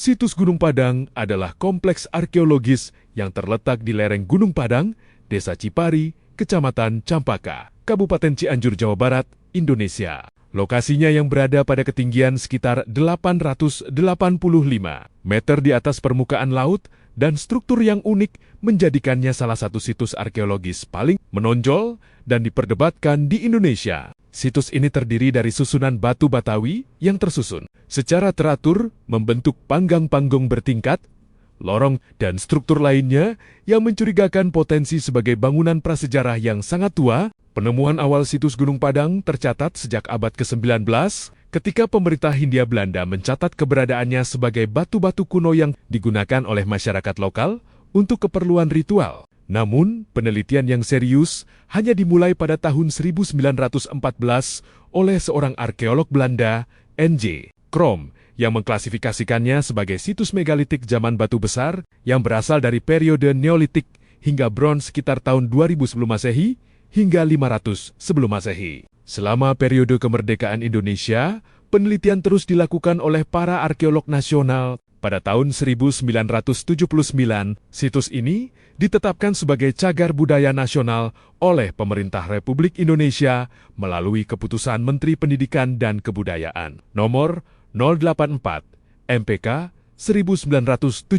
Situs Gunung Padang adalah kompleks arkeologis yang terletak di lereng Gunung Padang, Desa Cipari, Kecamatan Campaka, Kabupaten Cianjur, Jawa Barat, Indonesia. Lokasinya yang berada pada ketinggian sekitar 885 meter di atas permukaan laut dan struktur yang unik menjadikannya salah satu situs arkeologis paling menonjol dan diperdebatkan di Indonesia. Situs ini terdiri dari susunan batu Batawi yang tersusun secara teratur membentuk panggang-panggung bertingkat, lorong, dan struktur lainnya yang mencurigakan potensi sebagai bangunan prasejarah yang sangat tua. Penemuan awal situs Gunung Padang tercatat sejak abad ke-19 ketika pemerintah Hindia Belanda mencatat keberadaannya sebagai batu-batu kuno yang digunakan oleh masyarakat lokal untuk keperluan ritual. Namun, penelitian yang serius hanya dimulai pada tahun 1914 oleh seorang arkeolog Belanda, N.J. Krom, yang mengklasifikasikannya sebagai situs megalitik zaman batu besar yang berasal dari periode Neolitik hingga Bronze sekitar tahun 2000 sebelum Masehi hingga 500 sebelum Masehi. Selama periode kemerdekaan Indonesia, penelitian terus dilakukan oleh para arkeolog nasional. Pada tahun 1979, situs ini ditetapkan sebagai cagar budaya nasional oleh Pemerintah Republik Indonesia melalui Keputusan Menteri Pendidikan dan Kebudayaan Nomor 084 MPK 1979.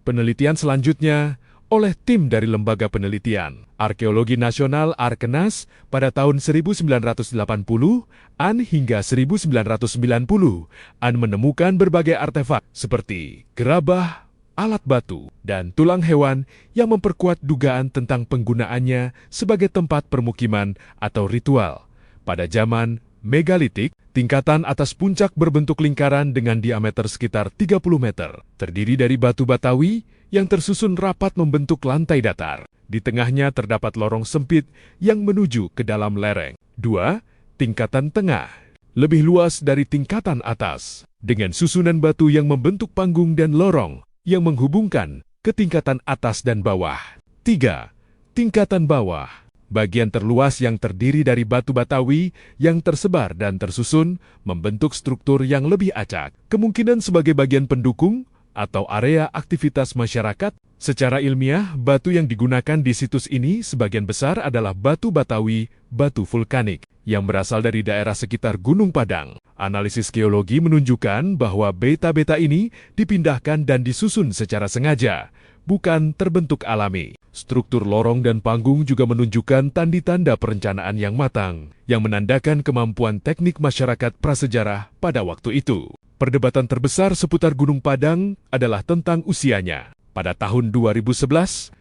Penelitian selanjutnya oleh tim dari Lembaga Penelitian Arkeologi Nasional Arkenas pada tahun 1980-an hingga 1990-an menemukan berbagai artefak seperti gerabah, alat batu, dan tulang hewan yang memperkuat dugaan tentang penggunaannya sebagai tempat permukiman atau ritual. Pada zaman megalitik, tingkatan atas puncak berbentuk lingkaran dengan diameter sekitar 30 meter, terdiri dari batu Batawi yang tersusun rapat membentuk lantai datar. Di tengahnya terdapat lorong sempit yang menuju ke dalam lereng. 2. Tingkatan tengah, lebih luas dari tingkatan atas, dengan susunan batu yang membentuk panggung dan lorong yang menghubungkan ke tingkatan atas dan bawah. 3. Tingkatan bawah, bagian terluas yang terdiri dari batu Batawi yang tersebar dan tersusun membentuk struktur yang lebih acak, kemungkinan sebagai bagian pendukung atau area aktivitas masyarakat. Secara ilmiah, batu yang digunakan di situs ini sebagian besar adalah batu Batawi, batu vulkanik, yang berasal dari daerah sekitar Gunung Padang. Analisis geologi menunjukkan bahwa beta-beta ini dipindahkan dan disusun secara sengaja, bukan terbentuk alami. Struktur lorong dan panggung juga menunjukkan tanda-tanda perencanaan yang matang, yang menandakan kemampuan teknik masyarakat prasejarah pada waktu itu. Perdebatan terbesar seputar Gunung Padang adalah tentang usianya. Pada tahun 2011,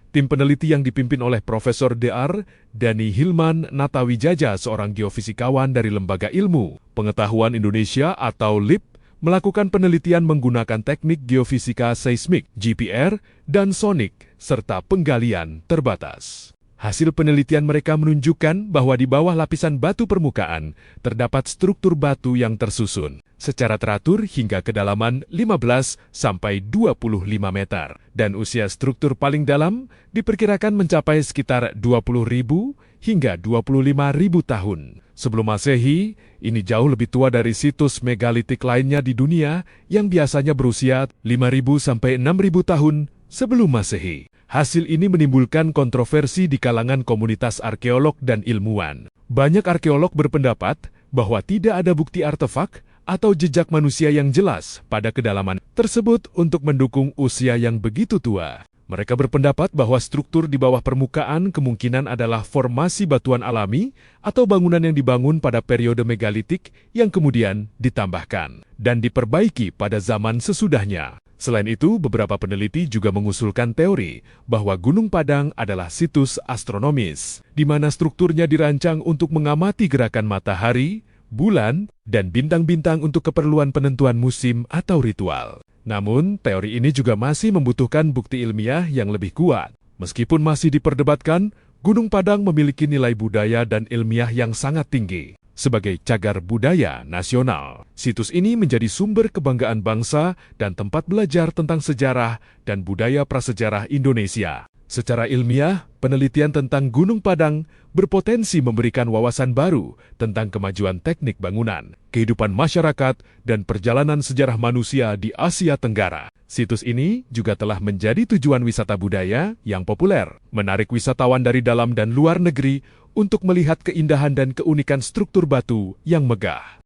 tim peneliti yang dipimpin oleh Profesor Dr. Dani Hilman Natawijaja, seorang geofisikawan dari Lembaga Ilmu Pengetahuan Indonesia atau LIP, melakukan penelitian menggunakan teknik geofisika seismik, GPR, dan sonik, serta penggalian terbatas. Hasil penelitian mereka menunjukkan bahwa di bawah lapisan batu permukaan terdapat struktur batu yang tersusun secara teratur hingga kedalaman 15 sampai 25 meter. Dan usia struktur paling dalam diperkirakan mencapai sekitar 20.000 hingga 25.000 tahun. Sebelum Masehi, ini jauh lebih tua dari situs megalitik lainnya di dunia yang biasanya berusia 5.000 sampai 6.000 tahun sebelum Masehi. Hasil ini menimbulkan kontroversi di kalangan komunitas arkeolog dan ilmuwan. Banyak arkeolog berpendapat bahwa tidak ada bukti artefak atau jejak manusia yang jelas pada kedalaman tersebut untuk mendukung usia yang begitu tua. Mereka berpendapat bahwa struktur di bawah permukaan kemungkinan adalah formasi batuan alami atau bangunan yang dibangun pada periode megalitik yang kemudian ditambahkan dan diperbaiki pada zaman sesudahnya. Selain itu, beberapa peneliti juga mengusulkan teori bahwa Gunung Padang adalah situs astronomis, di mana strukturnya dirancang untuk mengamati gerakan matahari, bulan, dan bintang-bintang untuk keperluan penentuan musim atau ritual. Namun, teori ini juga masih membutuhkan bukti ilmiah yang lebih kuat. Meskipun masih diperdebatkan, Gunung Padang memiliki nilai budaya dan ilmiah yang sangat tinggi. Sebagai cagar budaya nasional, situs ini menjadi sumber kebanggaan bangsa dan tempat belajar tentang sejarah dan budaya prasejarah Indonesia. Secara ilmiah, penelitian tentang Gunung Padang berpotensi memberikan wawasan baru tentang kemajuan teknik bangunan, kehidupan masyarakat, dan perjalanan sejarah manusia di Asia Tenggara. Situs ini juga telah menjadi tujuan wisata budaya yang populer, menarik wisatawan dari dalam dan luar negeri untuk melihat keindahan dan keunikan struktur batu yang megah.